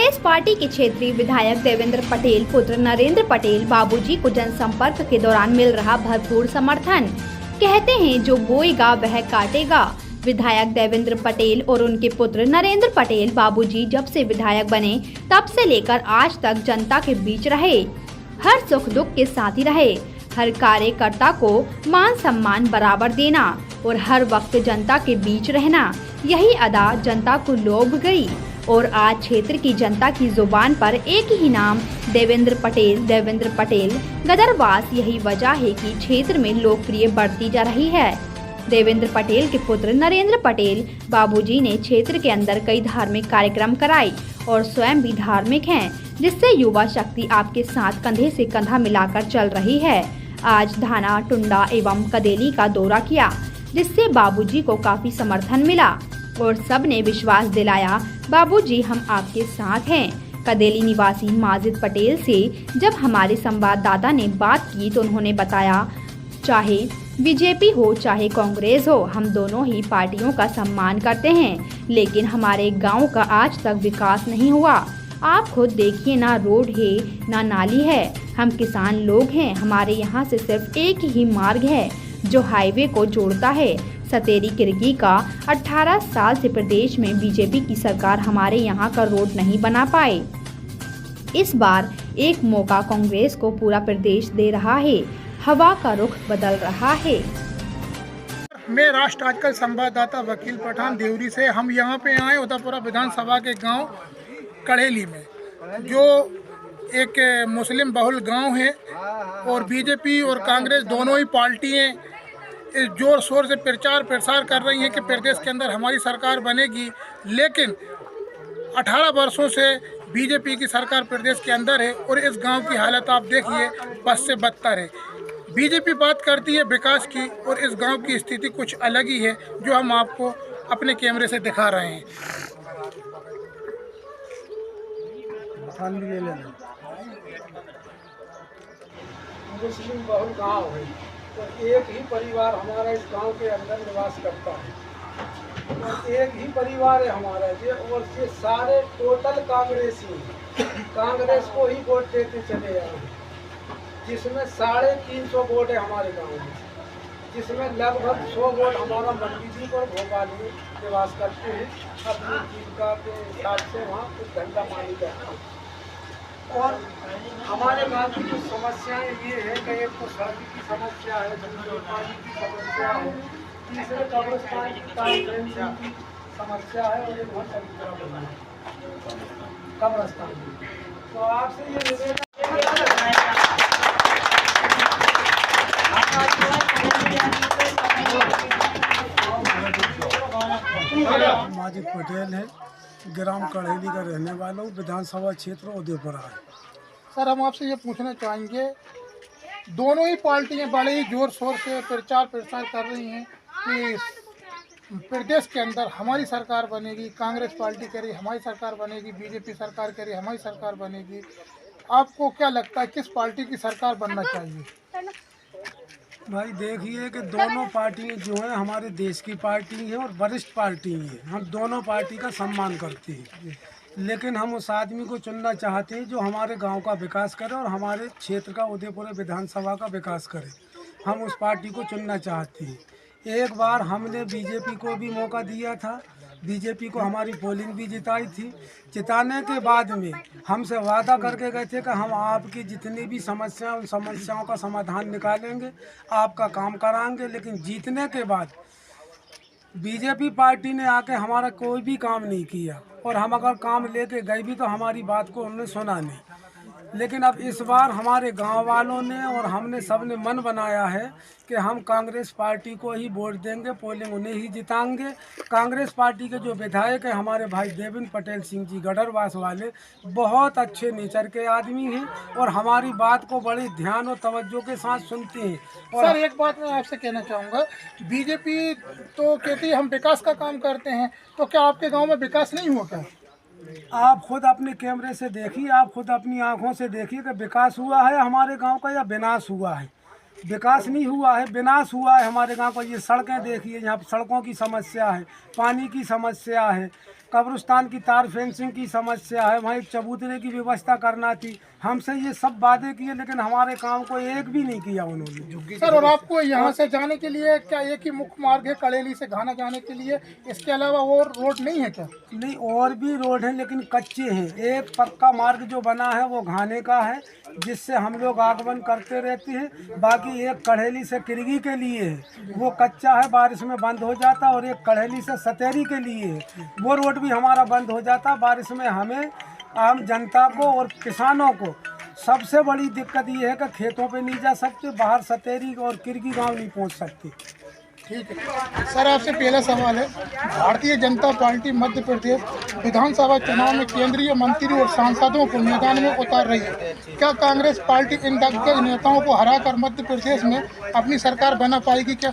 Congress party के क्षेत्रीय विधायक देवेंद्र पटेल पुत्र नरेंद्र पटेल बाबूजी को जनसंपर्क के दौरान मिल रहा भरपूर समर्थन। कहते हैं जो बोएगा वह काटेगा। विधायक देवेंद्र पटेल और उनके पुत्र नरेंद्र पटेल बाबूजी जब से विधायक बने तब से लेकर आज तक जनता के बीच रहे, हर सुख दुख के साथ ही रहे, हर कार्यकर्ता को मान सम्मान बराबर देना और हर वक्त जनता के बीच रहना, यही अदा जनता को लोभ गई। और आज क्षेत्र की जनता की जुबान पर एक ही नाम देवेंद्र पटेल गदरवास, यही वजह है कि क्षेत्र में लोकप्रिय बढ़ती जा रही है। देवेंद्र पटेल के पुत्र नरेंद्र पटेल बाबूजी ने क्षेत्र के अंदर कई धार्मिक कार्यक्रम कराए और स्वयं भी धार्मिक हैं, जिससे युवा शक्ति आपके साथ कंधे से कंधा मिलाकर चल रही है। आज धाना, टुंडा एवं कदेली का दौरा किया, जिससे बाबूजी को काफी समर्थन मिला और सबने विश्वास दिलाया, बाबूजी हम आपके साथ हैं। कदेली निवासी माजिद पटेल से जब हमारे संवाददाता ने बात की तो उन्होंने बताया, चाहे बीजेपी हो चाहे कांग्रेस हो, हम दोनों ही पार्टियों का सम्मान करते हैं, लेकिन हमारे गांव का आज तक विकास नहीं हुआ। आप खुद देखिए, ना रोड है ना नाली है, हम किसान लोग हैं, हमारे यहाँ से सिर्फ एक ही मार्ग है जो हाईवे को जोड़ता है, सतेरी किरकी का। 18 साल से प्रदेश में बीजेपी की सरकार हमारे यहाँ का रोड नहीं बना पाए। इस बार एक मौका कांग्रेस को पूरा प्रदेश दे रहा है, हवा का रुख बदल रहा है। मैं राष्ट्र आजकल संवाददाता वकील पठान देवरी से। हम यहाँ पे आए उदयपुरा विधानसभा के गांव कड़ेली में, जो एक मुस्लिम बहुल गांव है और बीजेपी और कांग्रेस दोनों ही पार्टियाँ जोर शोर से प्रचार प्रसार कर रही हैं कि प्रदेश के अंदर हमारी सरकार बनेगी, लेकिन 18 वर्षों से बीजेपी की सरकार प्रदेश के अंदर है और इस गांव की हालत आप देखिए बस से बदतर है। बीजेपी बात करती है विकास की और इस गांव की स्थिति कुछ अलग ही है, जो हम आपको अपने कैमरे से दिखा रहे हैं। मुस्लिम बहुल गांव है तो एक ही परिवार हमारा इस गांव के अंदर निवास करता है और एक ही परिवार है हमारा ये, और ये सारे टोटल कांग्रेसी कांग्रेस को ही वोट देते चले आए हैं, जिसमें 350 वोट है हमारे गांव में, जिसमें लगभग 100 वोट हमारा मंडी और भोपाल में निवास करते हैं। अपनी जीविका के हिसाब से वहाँ कुछ धंधा पानी करते हैं। और हमारे गांव की कुछ समस्याएं ये है कि एक तो सड़क की समस्या है, दूसरी पानी की समस्या है, तीसरे कब्रिस्तान की समस्या है और एक बहुत सारी कब्रिस्तान। तो आपसे ये निवेदन माजिद पटेल है, ग्राम कड़ेली का रहने वाला हूँ, विधानसभा क्षेत्र उदयपुरा है। सर, हम आपसे ये पूछना चाहेंगे, दोनों ही पार्टियां बड़े ही जोर शोर से प्रचार प्रसार कर रही हैं कि प्रदेश के अंदर हमारी सरकार बनेगी, कांग्रेस पार्टी कह रही हमारी सरकार बनेगी, बीजेपी सरकार कह रही हमारी सरकार बनेगी। आपको क्या लगता है किस पार्टी की सरकार बनना चाहिए? भाई देखिए कि दोनों पार्टियां जो हैं हमारे देश की पार्टी हैं और वरिष्ठ पार्टी हैं, हम दोनों पार्टी का सम्मान करते हैं, लेकिन हम उस आदमी को चुनना चाहते हैं जो हमारे गांव का विकास करे और हमारे क्षेत्र का उदयपुर विधानसभा का विकास करे। हम उस पार्टी को चुनना चाहते हैं। एक बार हमने बीजेपी को भी मौका दिया था, बीजेपी को हमारी पोलिंग भी जिताई थी। जिताने के बाद में हमसे वादा करके गए थे कि हम आपकी जितनी भी समस्याएं उन समस्याओं का समाधान निकालेंगे, आपका काम कराएंगे, लेकिन जीतने के बाद बीजेपी पार्टी ने आके हमारा कोई भी काम नहीं किया और हम अगर काम लेके गए भी तो हमारी बात को उन्होंने सुना नहीं। लेकिन अब इस बार हमारे गांव वालों ने और हमने सबने मन बनाया है कि हम कांग्रेस पार्टी को ही वोट देंगे, पोलिंग उन्हें ही जिताएंगे। कांग्रेस पार्टी के जो विधायक हैं हमारे भाई देवेंद्र पटेल सिंह जी गडरवास वाले, बहुत अच्छे नेचर के आदमी हैं और हमारी बात को बड़े ध्यान और तवज्जो के साथ सुनते हैं। और सर, एक बात मैं आपसे कहना चाहूँगा, बीजेपी तो कहती है हम विकास का काम करते हैं, तो क्या आपके गाँव में विकास नहीं हुआ क्या? आप खुद अपने कैमरे से देखिए, आप खुद अपनी आंखों से देखिए कि विकास हुआ है हमारे गांव का या विनाश हुआ है। विकास नहीं हुआ है, विनाश हुआ है हमारे गांव का। ये सड़कें देखिए, यहाँ सड़कों की समस्या है, पानी की समस्या है, कब्रिस्तान की तार फेंसिंग की समस्या है, वहाँ एक चबूतरे की व्यवस्था करना थी। हमसे ये सब वादे किए, लेकिन हमारे काम को एक भी नहीं किया उन्होंने। सर, और आपको यहाँ से जाने के लिए क्या एक ही मुख्य मार्ग है कड़ेली से घाना जाने के लिए? इसके अलावा और रोड नहीं है क्या? नहीं, और भी रोड हैं लेकिन कच्चे हैं। एक पक्का मार्ग जो बना है वो घाने का है, जिससे हम लोग आगमन करते रहते हैं। बाकी एक कड़ेली से किरगी के लिए है, वो कच्चा है, बारिश में बंद हो जाता। और एक कड़ेली से सतेरी के लिए है, वो रोड भी हमारा बंद हो जाता बारिश में। हमें आम जनता को और किसानों को सबसे बड़ी दिक्कत ये है कि खेतों पे नहीं जा सकते, बाहर सतेरी और किरगी गांव नहीं पहुंच सकते। ठीक है सर, आपसे पहला सवाल है, भारतीय जनता पार्टी मध्य प्रदेश विधानसभा चुनाव में केंद्रीय मंत्री और सांसदों को मैदान में उतार रही है। क्या कांग्रेस पार्टी इन दिग्गज नेताओं को हराकर मध्य प्रदेश में अपनी सरकार बना पाएगी क्या?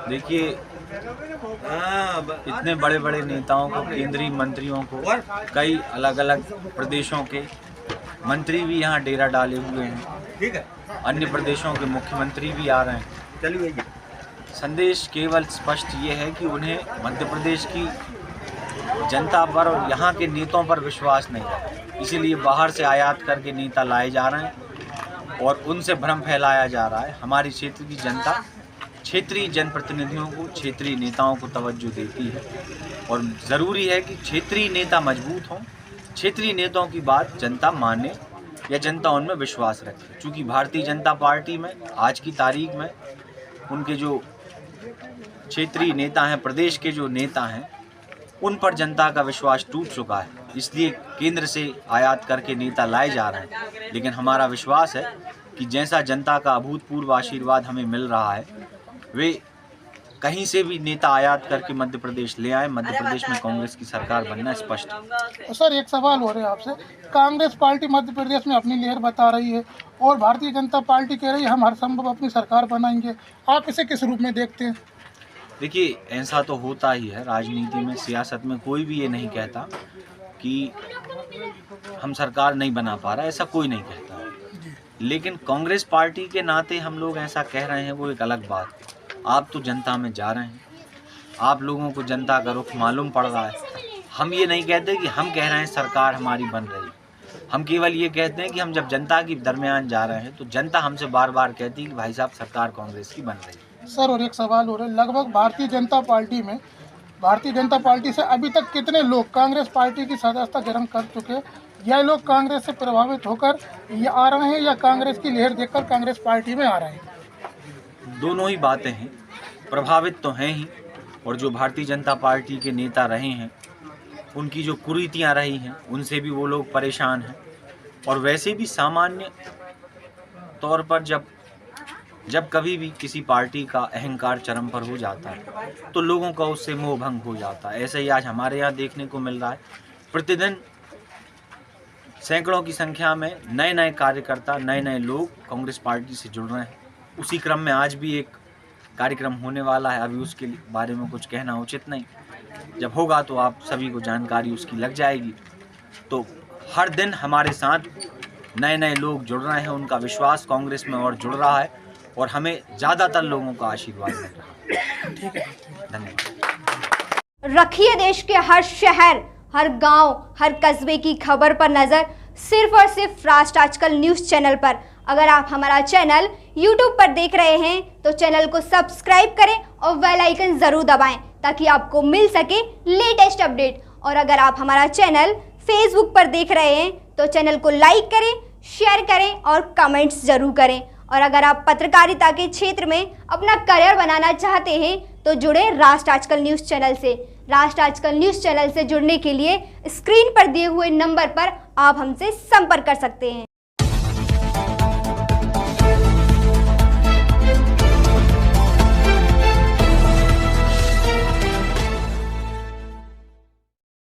देखिए, इतने बड़े बड़े नेताओं को, केंद्रीय मंत्रियों को, कई अलग अलग प्रदेशों के मंत्री भी यहाँ डेरा डाले हुए हैं। ठीक है, अन्य प्रदेशों के मुख्यमंत्री भी आ रहे हैं। चलिए, संदेश केवल स्पष्ट ये है कि उन्हें मध्य प्रदेश की जनता पर और यहाँ के नेताओं पर विश्वास नहीं है, इसीलिए बाहर से आयात करके नेता लाए जा रहे हैं और उनसे भ्रम फैलाया जा रहा है। हमारी क्षेत्र की जनता क्षेत्रीय जनप्रतिनिधियों को, क्षेत्रीय नेताओं को तवज्जो देती है और ज़रूरी है कि क्षेत्रीय नेता मजबूत हों, क्षेत्रीय नेताओं की बात जनता माने या जनता उनमें विश्वास रखे। क्योंकि भारतीय जनता पार्टी में आज की तारीख में उनके जो क्षेत्रीय नेता हैं, प्रदेश के जो नेता हैं, उन पर जनता का विश्वास टूट चुका है, इसलिए केंद्र से आयात करके नेता लाए जा रहे हैं। लेकिन हमारा विश्वास है कि जैसा जनता का अभूतपूर्व आशीर्वाद हमें मिल रहा है, वे कहीं से भी नेता आयात करके मध्य प्रदेश ले आए। मध्य प्रदेश में कांग्रेस की सरकार बनना स्पष्ट है। सर, एक सवाल हो रहा है आपसे, कांग्रेस पार्टी मध्य प्रदेश में अपनी लहर बता रही है और भारतीय जनता पार्टी कह रही है हम हर संभव अपनी सरकार बनाएंगे। आप इसे किस रूप में देखते हैं? देखिए, ऐसा तो होता ही है राजनीति में, सियासत में कोई भी ये नहीं कहता कि हम सरकार नहीं बना पा रहा, ऐसा कोई नहीं कहता। लेकिन कांग्रेस पार्टी के नाते हम लोग ऐसा कह रहे हैं, वो एक अलग बात है। आप तो जनता में जा रहे हैं, आप लोगों को जनता का रुख मालूम पड़ रहा है। हम ये नहीं कहते कि हम कह रहे हैं सरकार हमारी बन रही है, हम केवल ये कहते हैं कि हम जब जनता के दरमियान जा रहे हैं तो जनता हमसे बार बार कहती है कि भाई साहब सरकार कांग्रेस की बन रही है। सर, और एक सवाल हो रहा है, लगभग भारतीय जनता पार्टी से अभी तक कितने लोग कांग्रेस पार्टी की सदस्यता ग्रहण कर चुके हैं? यह लोग कांग्रेस से प्रभावित होकर ये आ रहे हैं या कांग्रेस की लहर देखकर कांग्रेस पार्टी में आ रहे हैं? दोनों ही बातें हैं, प्रभावित तो हैं ही, और जो भारतीय जनता पार्टी के नेता रहे हैं, उनकी जो कुरीतियां रही हैं, उनसे भी वो लोग परेशान हैं। और वैसे भी सामान्य तौर पर जब कभी भी किसी पार्टी का अहंकार चरम पर हो जाता है तो लोगों का उससे मोह भंग हो जाता है। ऐसे ही आज हमारे यहाँ देखने को मिल रहा है, प्रतिदिन सैकड़ों की संख्या में नए नए कार्यकर्ता, नए नए लोग कांग्रेस पार्टी से जुड़ रहे हैं। उसी क्रम में आज भी एक कार्यक्रम होने वाला है, अभी उसके बारे में कुछ कहना उचित नहीं, जब होगा तो आप सभी को जानकारी उसकी लग जाएगी। तो हर दिन हमारे साथ नए नए लोग जुड़ रहे हैं, उनका विश्वास कांग्रेस में और जुड़ रहा है और हमें ज़्यादातर लोगों का आशीर्वाद मिल रहा है। धन्यवाद। रखिए देश के हर शहर, हर गांव, हर कस्बे की खबर पर नजर, सिर्फ और सिर्फ राष्ट्र आजकल न्यूज़ चैनल पर। अगर आप हमारा चैनल YouTube पर देख रहे हैं तो चैनल को सब्सक्राइब करें और बेल आइकन जरूर दबाएं ताकि आपको मिल सके लेटेस्ट अपडेट। और अगर आप हमारा चैनल Facebook पर देख रहे हैं तो चैनल को लाइक करें, शेयर करें और कमेंट्स जरूर करें। और अगर आप पत्रकारिता के क्षेत्र में अपना करियर बनाना चाहते हैं तो जुड़े राष्ट्र आजकल न्यूज़ चैनल से। राष्ट्र आजकल न्यूज़ चैनल से जुड़ने के लिए स्क्रीन पर दिए हुए नंबर पर आप हमसे संपर्क कर सकते हैं।